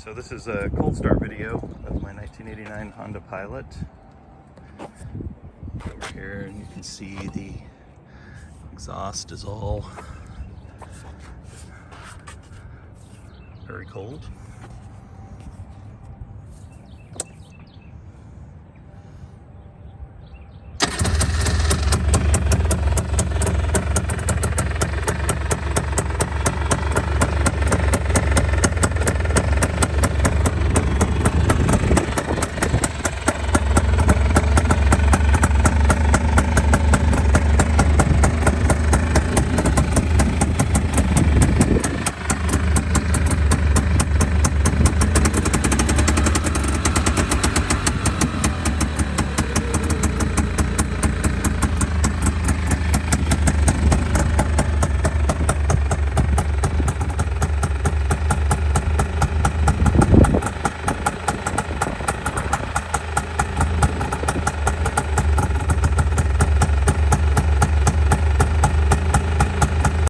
So this is a cold start video of my 1989 Honda Pilot. Over here, and you can see the exhaust is all very cold.